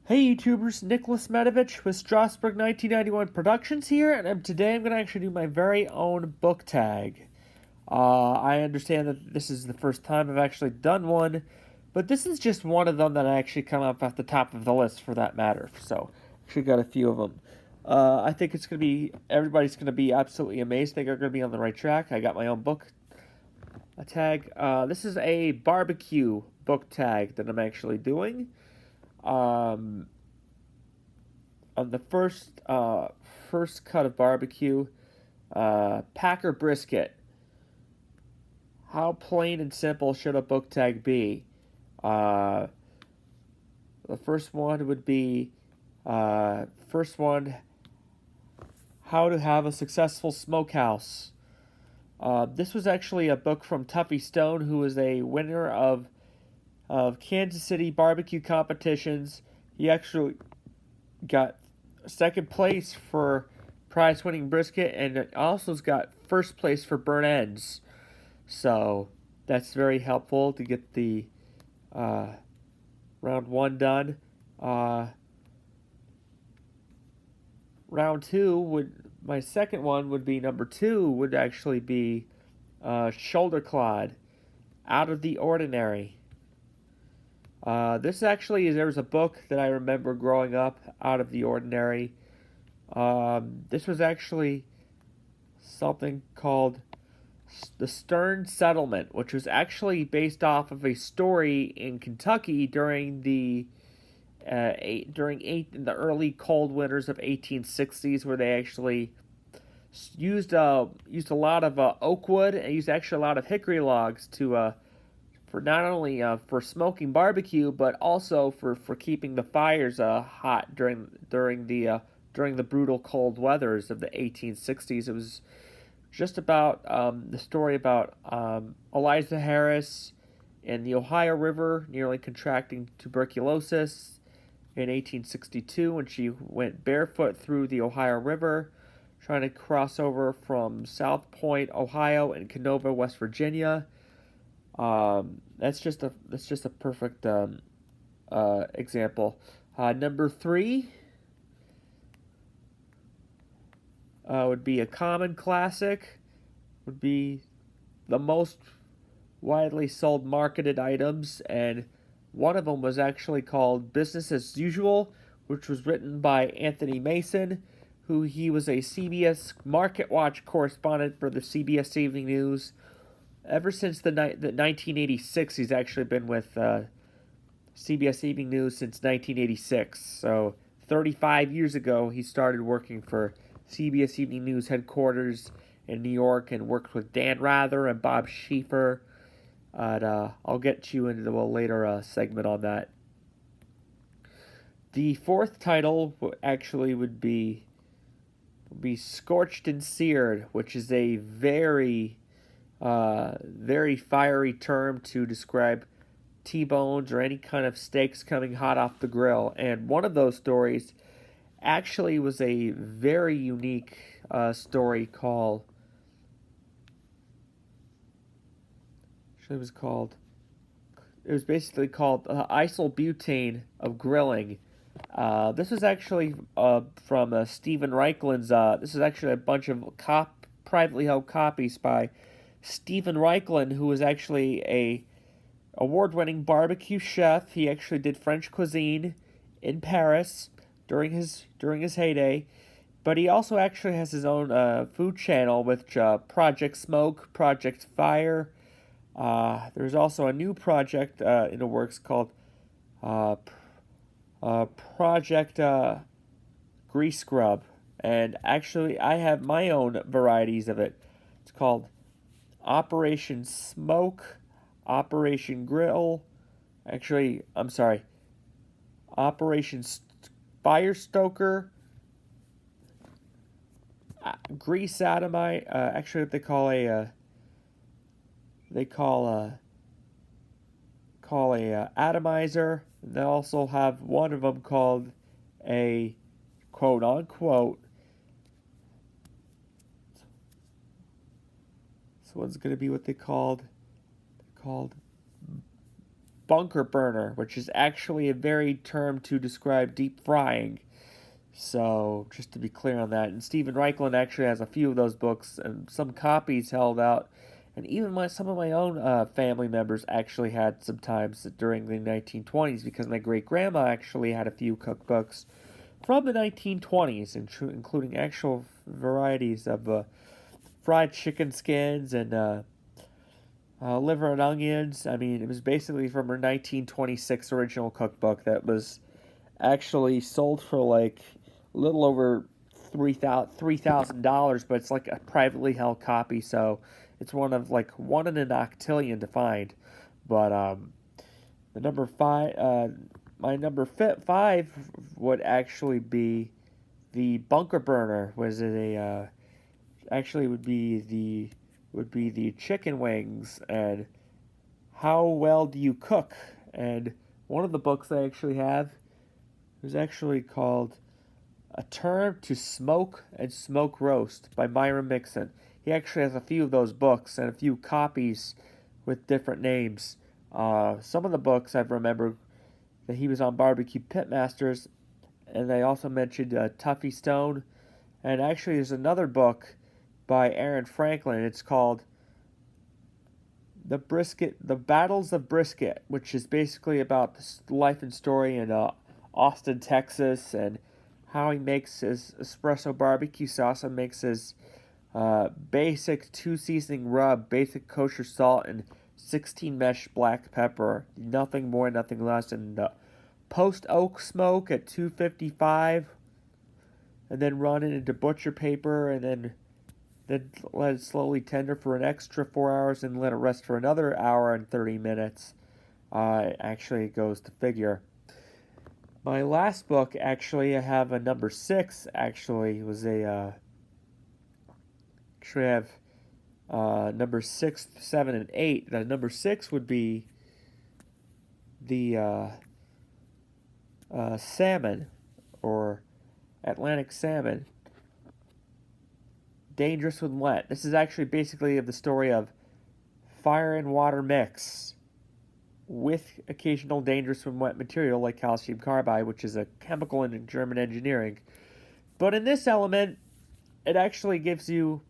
Hey YouTubers, Nicholas Medovich with Strasbourg 1991 Productions here, and today I'm going to actually do my very own book tag. I understand that this is the first time I've actually done one, but this is just one of them that I actually come up at the top of the list for that matter, so actually got a few of them. I think everybody's going to be absolutely amazed. I think I'm going to be on the right track. I got my own book tag. This is a barbecue book tag that I'm actually doing. Um, on the first cut of barbecue, Packer brisket. How plain and simple should a book tag be? Uh, the first one would be first one, how to have a successful smokehouse. This was actually a book from Tuffy Stone, who was a winner of Kansas City barbecue competitions. He actually got second place for prize winning brisket, and it also got first place for burnt ends. So that's very helpful to get the uh, round one done. Round two my second one would be number two would actually be shoulder clod, out of the ordinary. This actually there was a book that I remember growing up, Out of the Ordinary. This was actually something called The Stern Settlement, which was actually based off of a story in Kentucky during the in the early cold winters of 1860s, where they actually used a lot of oak wood and used actually a lot of hickory logs to for not only for smoking barbecue, but also for keeping the fires hot during the brutal cold weathers of the 1860s. It was just about the story about Eliza Harris and the Ohio River nearly contracting tuberculosis in 1862 when she went barefoot through the Ohio River, trying to cross over from South Point, Ohio, and Canova, West Virginia. That's just a perfect example. Number three would be a common classic. Would be the most widely sold marketed items, and one of them was actually called Business as Usual, which was written by Anthony Mason, who he was a CBS Market Watch correspondent for the CBS Evening News. Ever since the 1986, he's actually been with CBS Evening News since 1986. So 35 years ago, he started working for CBS Evening News headquarters in New York and worked with Dan Rather and Bob Schieffer. I'll get you into a later segment on that. The fourth title actually would be Scorched and Seared, which is a very fiery term to describe T-bones or any kind of steaks coming hot off the grill. And one of those stories actually was a very unique story called. Actually, it was basically called Isil Butane of Grilling. This was actually from Stephen Reichlen's. This is actually a bunch of privately held copies by Stephen Raichlen, who was actually a award-winning barbecue chef. He actually did French cuisine in Paris during his heyday, but he also actually has his own food channel with Project Smoke, Project Fire. There's also a new project in the works called Project Grease Scrub, and actually I have my own varieties of it. It's called Operation Smoke, Operation Grill. Actually, I'm sorry. Operation Fire Stoker, Grease Atomizer. Actually, what they call a atomizer. And they also have one of them called a quote unquote. This one's going to be what they called bunker burner, which is actually a varied term to describe deep frying. So, just to be clear on that. And Stephen Raichlen actually has a few of those books, and some copies held out. And even some of my own family members actually had sometimes during the 1920s, because my great-grandma actually had a few cookbooks from the 1920s, including actual varieties of fried chicken skins and liver and onions. I mean, it was basically from her 1926 original cookbook that was actually sold for like a little over $3,000, but it's like a privately held copy, so it's one in an octillion to find. But the number my number five would actually be the bunker burner. Was it a actually would be the chicken wings and how well do you cook? And one of the books I actually have was actually called A Term to Smoke and Smoke Roast by Myron Mixon. He actually has a few of those books and a few copies with different names. Some of the books I've remembered that he was on Barbecue Pitmasters, and they also mentioned Tuffy Stone. And actually, there's another book by Aaron Franklin. It's called The Battles of Brisket, which is basically about the life and story in Austin, Texas, and how he makes his espresso barbecue sauce and makes his basic 2-seasoning rub, basic kosher salt, and 16 mesh black pepper. Nothing more, nothing less. And post oak smoke at 255, and then run it into butcher paper, and then let it slowly tender for an extra 4 hours, and let it rest for another hour and 30 minutes. Actually, it goes to figure. My last book, actually, I have a number 6. Actually, was a actually I have number 6, 7, and 8. The number 6 would be the Salmon, or Atlantic Salmon, Dangerous When Wet. This is actually basically of the story of fire and water mix with occasional dangerous when wet material like calcium carbide, which is a chemical in German engineering. But in this element, it actually gives you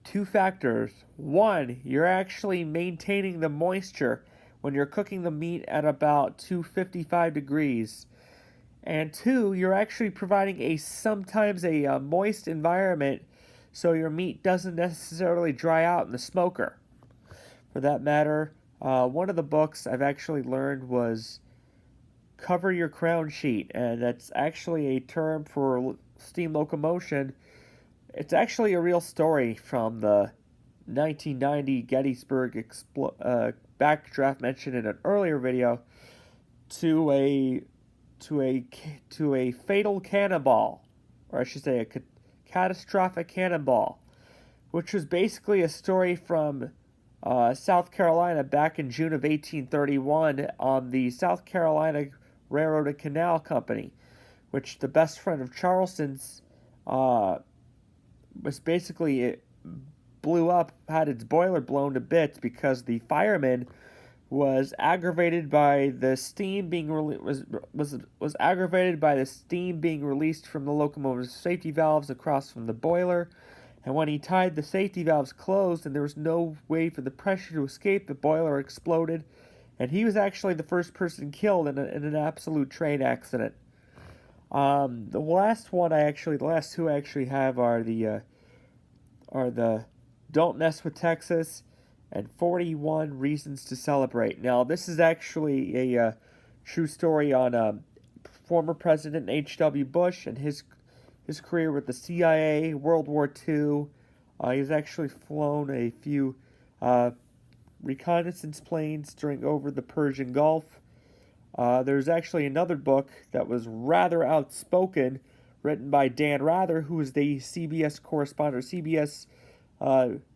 2 factors. One, you're actually maintaining the moisture when you're cooking the meat at about 255 degrees. And 2, you're actually providing sometimes a moist environment so your meat doesn't necessarily dry out in the smoker. For that matter, one of the books I've actually learned was cover your crown sheet, and that's actually a term for steam locomotion. It's actually a real story from the 1990 Gettysburg backdraft mentioned in an earlier video to a fatal cannonball, or I should say a catastrophic cannonball, which was basically a story from South Carolina back in June of 1831 on the South Carolina Railroad and Canal Company, which the best friend of Charleston's was basically, it blew up, had its boiler blown to bits because the fireman was aggravated by the steam being was aggravated by the steam being released from the locomotive's safety valves across from the boiler. And when he tied the safety valves closed and there was no way for the pressure to escape, the boiler exploded, and he was actually the first person killed in an absolute train accident. The last two I actually have are the Don't Mess with Texas and 41 Reasons to Celebrate. Now, this is actually a true story on former President H.W. Bush and his career with the CIA, World War II. He's actually flown a few reconnaissance planes over the Persian Gulf. There's actually another book that was rather outspoken, written by Dan Rather, who is the CBS correspondent,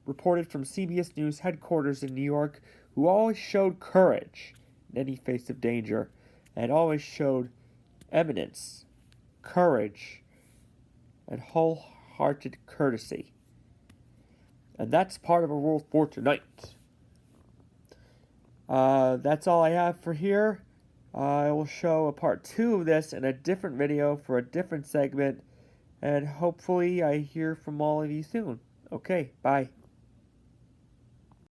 reported from CBS News headquarters in New York, who always showed courage in any face of danger, and always showed eminence, courage, and wholehearted courtesy. And that's part of a rule for tonight. That's all I have for here. I will show a part 2 of this in a different video for a different segment, and hopefully I hear from all of you soon. Okay, bye.